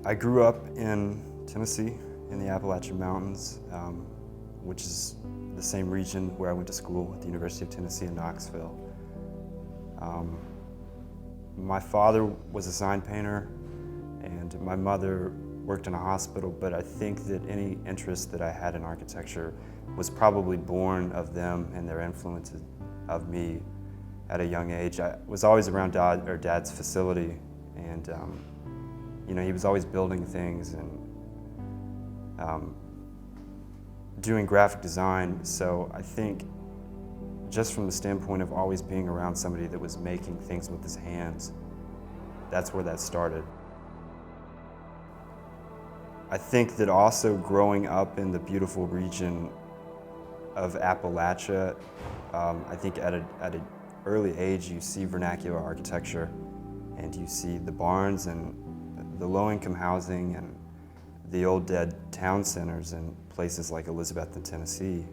I grew up in Tennessee, in the Appalachian Mountains, which is the same region where I went to school at the University of Tennessee in Knoxville. My father was a sign painter, and my mother worked in a hospital, but I think that any interest that I had in architecture was probably born of them and their influences of me at a young age. I was always around Dad's facility, and you know, he was always building things and doing graphic design. So I think just from the standpoint of always being around somebody that was making things with his hands, that's where that started. I think that also growing up in the beautiful region of Appalachia, I think at an early age you see vernacular architecture, and you see the barns and the low-income housing and the old dead town centers in places like Elizabethton, Tennessee.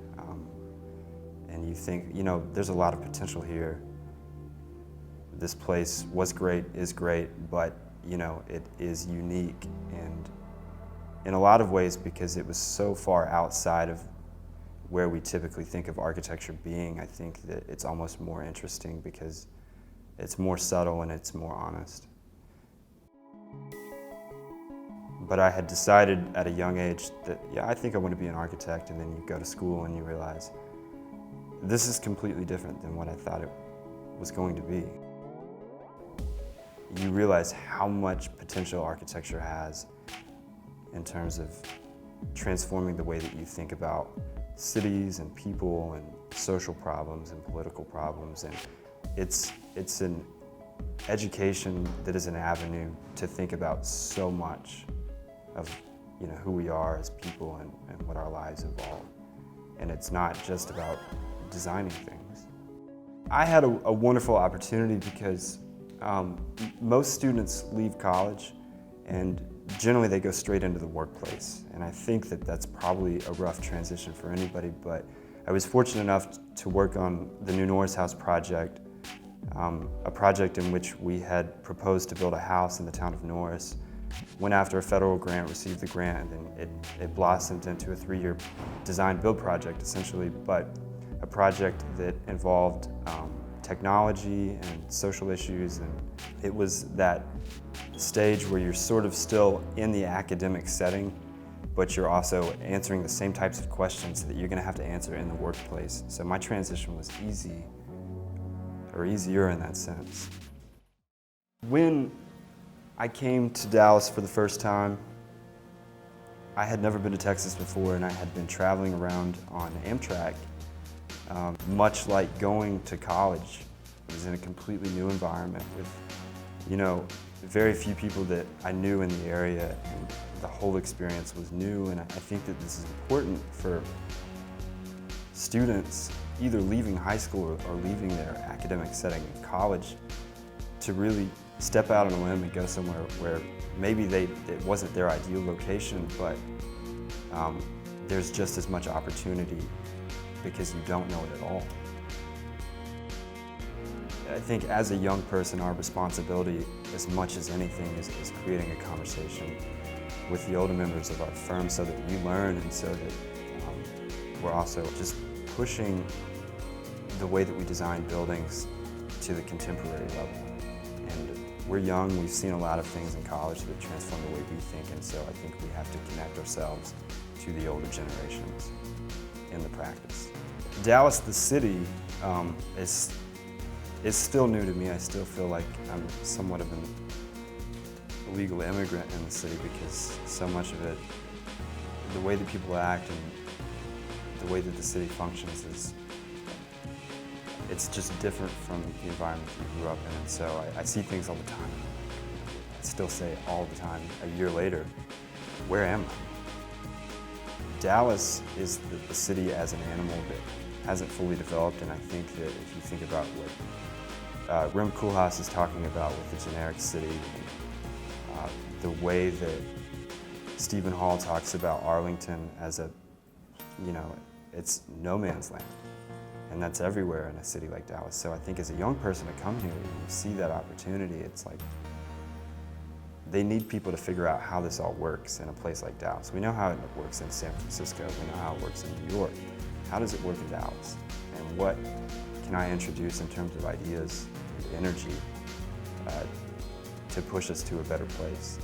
And you think, you know, there's a lot of potential here. This place was great, is great, but you know, it is unique, and in a lot of ways because it was so far outside of where we typically think of architecture being, I think that it's almost more interesting because it's more subtle and it's more honest. But I had decided at a young age that, yeah, I think I want to be an architect, and then you go to school and you realize this is completely different than what I thought it was going to be. You realize how much potential architecture has in terms of transforming the way that you think about cities and people and social problems and political problems. And it's an education that is an avenue to think about so much of, you know, who we are as people and what our lives involve. And it's not just about designing things. I had a wonderful opportunity because most students leave college and generally they go straight into the workplace. And I think that that's probably a rough transition for anybody, but I was fortunate enough to work on the new Norris House project, a project in which we had proposed to build a house in the town of Norris. Went after a federal grant, received the grant, and it blossomed into a 3-year design-build project, essentially, but a project that involved technology and social issues. And it was that stage where you're sort of still in the academic setting, but you're also answering the same types of questions that you're going to have to answer in the workplace. So my transition was easy, or easier in that sense. When I came to Dallas for the first time, I had never been to Texas before, and I had been traveling around on Amtrak. Much like going to college, I was in a completely new environment with, you know, very few people that I knew in the area, and the whole experience was new. And I think that this is important for students either leaving high school or leaving their academic setting in college to really step out on a limb and go somewhere where maybe it wasn't their ideal location, but there's just as much opportunity because you don't know it at all. I think as a young person, our responsibility, as much as anything, is creating a conversation with the older members of our firm so that we learn, and so that we're also just pushing the way that we design buildings to the contemporary level. And we're young, we've seen a lot of things in college that transform the way we think, and so I think we have to connect ourselves to the older generations in the practice. Dallas, the city, is still new to me. I still feel like I'm somewhat of an illegal immigrant in the city because so much of it, the way that people act and the way that the city functions it's just different from the environment that you grew up in. And so I see things all the time. I still say all the time, a year later, where am I? Dallas is the city as an animal that hasn't fully developed, and I think that if you think about what Rem Koolhaas is talking about with the generic city, the way that Stephen Hall talks about Arlington as a, you know, it's no man's land. And that's everywhere in a city like Dallas. So I think as a young person to come here, you see that opportunity, it's like, they need people to figure out how this all works in a place like Dallas. We know how it works in San Francisco. We know how it works in New York. How does it work in Dallas? And what can I introduce in terms of ideas and energy to push us to a better place?